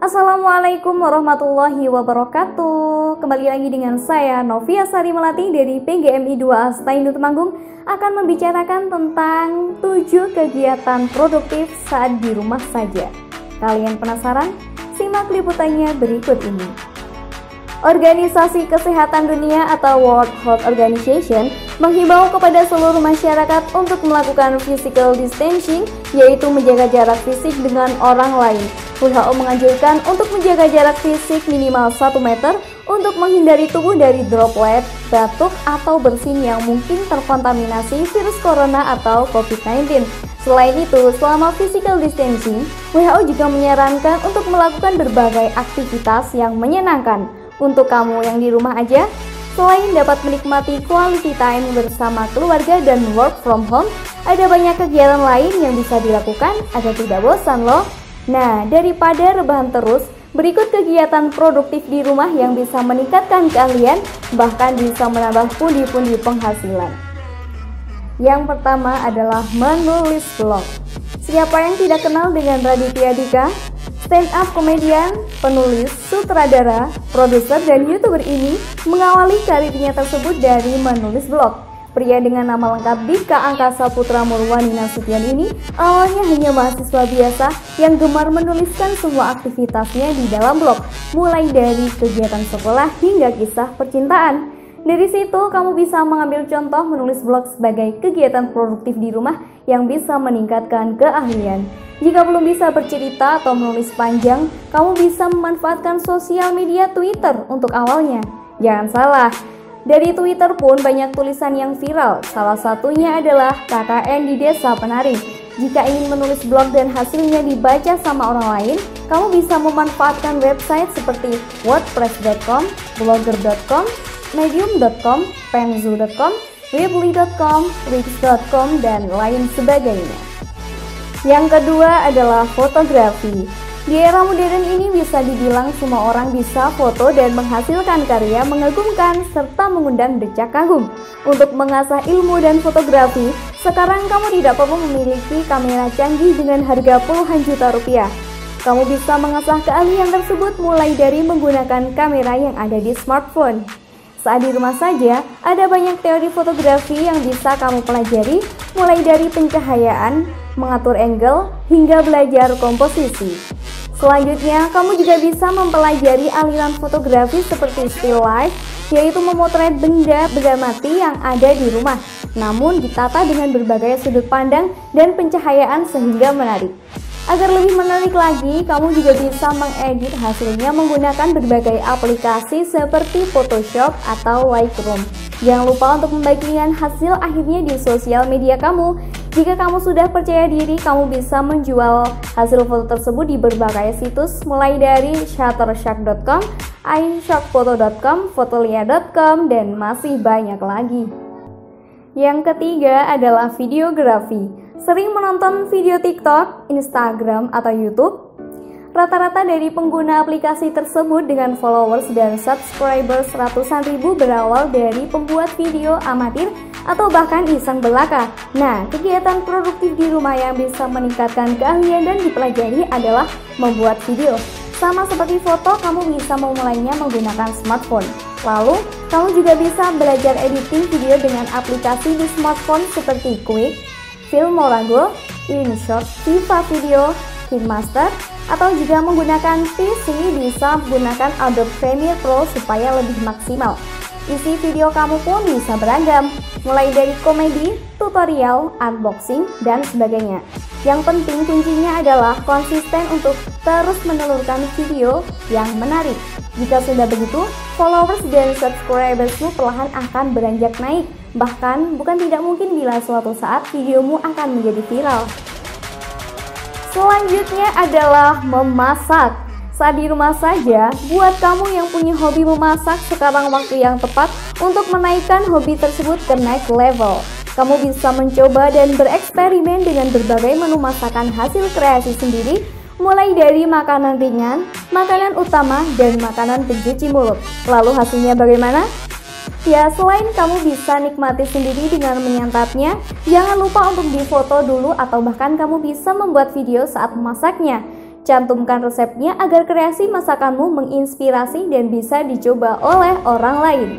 Assalamualaikum warahmatullahi wabarakatuh. Kembali lagi dengan saya Novia Sari Melati dari PGMI 2 Astaindo Temanggung akan membicarakan tentang 7 kegiatan produktif saat di rumah saja. Kalian penasaran? Simak liputannya berikut ini. Organisasi Kesehatan Dunia atau World Health Organization menghimbau kepada seluruh masyarakat untuk melakukan physical distancing, yaitu menjaga jarak fisik dengan orang lain. WHO menganjurkan untuk menjaga jarak fisik minimal 1 meter untuk menghindari tubuh dari droplet, batuk, atau bersin yang mungkin terkontaminasi virus corona atau COVID-19. Selain itu, selama physical distancing, WHO juga menyarankan untuk melakukan berbagai aktivitas yang menyenangkan. Untuk kamu yang di rumah aja, selain dapat menikmati quality time bersama keluarga dan work from home, ada banyak kegiatan lain yang bisa dilakukan agar tidak bosan loh. Nah, daripada rebahan terus, berikut kegiatan produktif di rumah yang bisa meningkatkan keahlian, bahkan bisa menambah pundi-pundi penghasilan. Yang pertama adalah menulis blog. Siapa yang tidak kenal dengan Raditya Dika? Stand up komedian, penulis, sutradara, produser, dan YouTuber ini mengawali karirnya tersebut dari menulis blog. Pria dengan nama lengkap Dika Angkasa Putra Murwani Nasution ini awalnya hanya mahasiswa biasa yang gemar menuliskan semua aktivitasnya di dalam blog, mulai dari kegiatan sekolah hingga kisah percintaan. Dari situ kamu bisa mengambil contoh menulis blog sebagai kegiatan produktif di rumah yang bisa meningkatkan keahlian. Jika belum bisa bercerita atau menulis panjang, kamu bisa memanfaatkan sosial media Twitter untuk awalnya. Jangan salah, dari Twitter pun banyak tulisan yang viral, salah satunya adalah KKN di Desa Penari. Jika ingin menulis blog dan hasilnya dibaca sama orang lain, kamu bisa memanfaatkan website seperti wordpress.com, blogger.com, medium.com, penzu.com, weebly.com, wix.com, dan lain sebagainya. Yang kedua adalah fotografi. Di era modern ini bisa dibilang semua orang bisa foto dan menghasilkan karya mengagumkan serta mengundang decak kagum. Untuk mengasah ilmu dan fotografi, sekarang kamu tidak perlu memiliki kamera canggih dengan harga puluhan juta rupiah. Kamu bisa mengasah keahlian tersebut mulai dari menggunakan kamera yang ada di smartphone. Saat di rumah saja, ada banyak teori fotografi yang bisa kamu pelajari, mulai dari pencahayaan, mengatur angle, hingga belajar komposisi. Selanjutnya, kamu juga bisa mempelajari aliran fotografi seperti still life, yaitu memotret benda mati yang ada di rumah, namun ditata dengan berbagai sudut pandang dan pencahayaan sehingga menarik. Agar lebih menarik lagi, kamu juga bisa mengedit hasilnya menggunakan berbagai aplikasi seperti Photoshop atau Lightroom. Jangan lupa untuk membagikan hasil akhirnya di sosial media kamu. Jika kamu sudah percaya diri, kamu bisa menjual hasil foto tersebut di berbagai situs, mulai dari shutterstock.com, iShockPhoto.com, fotolia.com, dan masih banyak lagi. Yang ketiga adalah videografi. Sering menonton video TikTok, Instagram, atau YouTube? Rata-rata dari pengguna aplikasi tersebut dengan followers dan subscribers ratusan ribu berawal dari pembuat video amatir atau bahkan iseng belaka. Nah, kegiatan produktif di rumah yang bisa meningkatkan keahlian dan dipelajari adalah membuat video. Sama seperti foto, kamu bisa memulainya menggunakan smartphone. Lalu, kamu juga bisa belajar editing video dengan aplikasi di smartphone seperti Quick, Filmora, InShot, Viva Video, KineMaster, atau juga menggunakan PC bisa menggunakan Adobe Premiere Pro supaya lebih maksimal. Isi video kamu pun bisa beragam, mulai dari komedi, tutorial, unboxing, dan sebagainya. Yang penting kuncinya adalah konsisten untuk terus menelurkan video yang menarik. Jika sudah begitu, followers dan subscribersmu perlahan akan beranjak naik. Bahkan bukan tidak mungkin bila suatu saat videomu akan menjadi viral. Selanjutnya adalah memasak. Saat di rumah saja, buat kamu yang punya hobi memasak, sekarang waktu yang tepat untuk menaikkan hobi tersebut ke next level. Kamu bisa mencoba dan bereksperimen dengan berbagai menu masakan hasil kreasi sendiri, mulai dari makanan ringan, makanan utama, dan makanan pencuci mulut. Lalu hasilnya bagaimana? Ya, selain kamu bisa nikmati sendiri dengan menyantapnya, jangan lupa untuk difoto dulu atau bahkan kamu bisa membuat video saat memasaknya. Cantumkan resepnya agar kreasi masakanmu menginspirasi dan bisa dicoba oleh orang lain.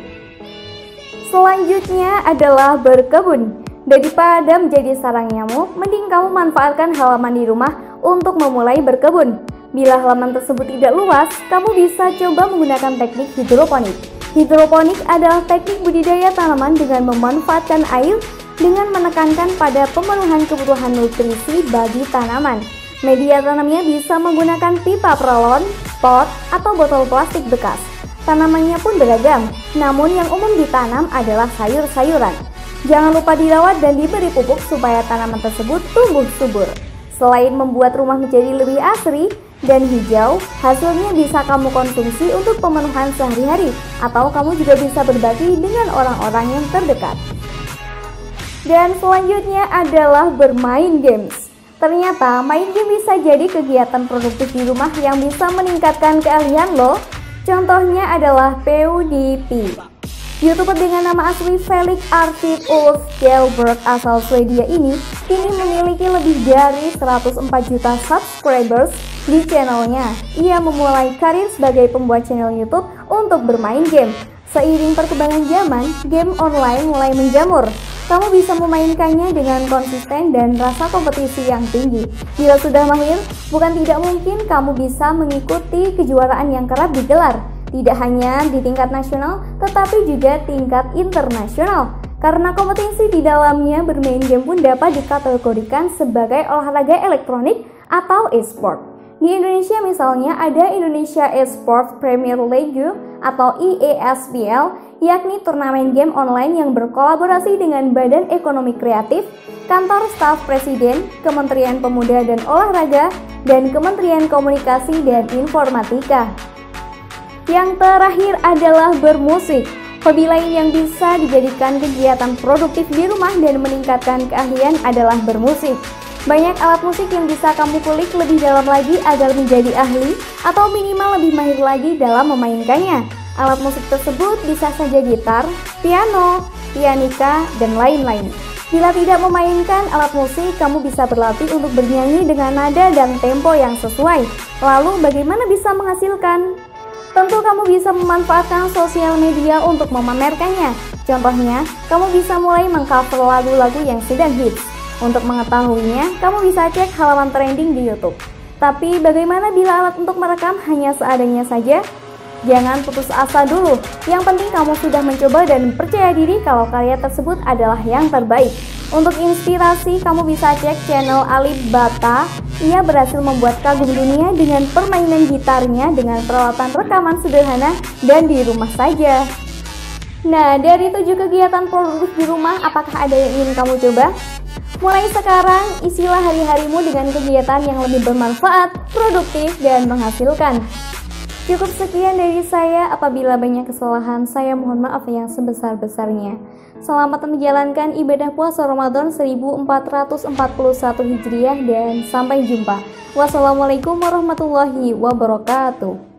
Selanjutnya adalah berkebun. Daripada menjadi sarang nyamuk, mending kamu manfaatkan halaman di rumah untuk memulai berkebun. Bila halaman tersebut tidak luas, kamu bisa coba menggunakan teknik hidroponik. Hidroponik adalah teknik budidaya tanaman dengan memanfaatkan air dengan menekankan pada pemenuhan kebutuhan nutrisi bagi tanaman. Media tanamnya bisa menggunakan pipa peralon, pot, atau botol plastik bekas. Tanamannya pun beragam, namun yang umum ditanam adalah sayur-sayuran. Jangan lupa dirawat dan diberi pupuk supaya tanaman tersebut tumbuh subur. Selain membuat rumah menjadi lebih asri dan hijau, hasilnya bisa kamu konsumsi untuk pemenuhan sehari-hari, atau kamu juga bisa berbagi dengan orang-orang yang terdekat. Dan selanjutnya adalah bermain games. Ternyata main game bisa jadi kegiatan produktif di rumah yang bisa meningkatkan keahlian loh. Contohnya adalah PewDiePie. YouTuber dengan nama asli Felix Arvid Ulf Kjellberg asal Swedia ini kini memiliki lebih dari 104 juta subscribers di channelnya. Ia memulai karir sebagai pembuat channel YouTube untuk bermain game. Seiring perkembangan zaman, game online mulai menjamur. Kamu bisa memainkannya dengan konsisten dan rasa kompetisi yang tinggi. Bila sudah mahir, bukan tidak mungkin kamu bisa mengikuti kejuaraan yang kerap digelar. Tidak hanya di tingkat nasional, tetapi juga tingkat internasional. Karena kompetisi di dalamnya, bermain game pun dapat dikategorikan sebagai olahraga elektronik atau e-sport. Di Indonesia misalnya ada Indonesia Esports Premier League atau IESPL, yakni turnamen game online yang berkolaborasi dengan Badan Ekonomi Kreatif, Kantor Staf Presiden, Kementerian Pemuda dan Olahraga, dan Kementerian Komunikasi dan Informatika. Yang terakhir adalah bermusik. Hobi lain yang bisa dijadikan kegiatan produktif di rumah dan meningkatkan keahlian adalah bermusik. Banyak alat musik yang bisa kamu kulik lebih dalam lagi agar menjadi ahli atau minimal lebih mahir lagi dalam memainkannya. Alat musik tersebut bisa saja gitar, piano, pianika, dan lain-lain. Bila tidak memainkan alat musik, kamu bisa berlatih untuk bernyanyi dengan nada dan tempo yang sesuai. Lalu bagaimana bisa menghasilkan? Tentu kamu bisa memanfaatkan sosial media untuk memamerkannya. Contohnya, kamu bisa mulai mengcover lagu-lagu yang sedang hits. Untuk mengetahuinya, kamu bisa cek halaman trending di YouTube. Tapi bagaimana bila alat untuk merekam hanya seadanya saja? Jangan putus asa dulu. Yang penting kamu sudah mencoba dan percaya diri kalau karya tersebut adalah yang terbaik. Untuk inspirasi, kamu bisa cek channel Alip Bata. Ia berhasil membuat kagum dunia dengan permainan gitarnya dengan peralatan rekaman sederhana dan di rumah saja. Nah, dari 7 kegiatan produktif di rumah, apakah ada yang ingin kamu coba? Mulai sekarang, isilah hari-harimu dengan kegiatan yang lebih bermanfaat, produktif, dan menghasilkan. Cukup sekian dari saya. Apabila banyak kesalahan, saya mohon maaf yang sebesar-besarnya. Selamat menjalankan ibadah puasa Ramadan 1441 Hijriah dan sampai jumpa. Wassalamualaikum warahmatullahi wabarakatuh.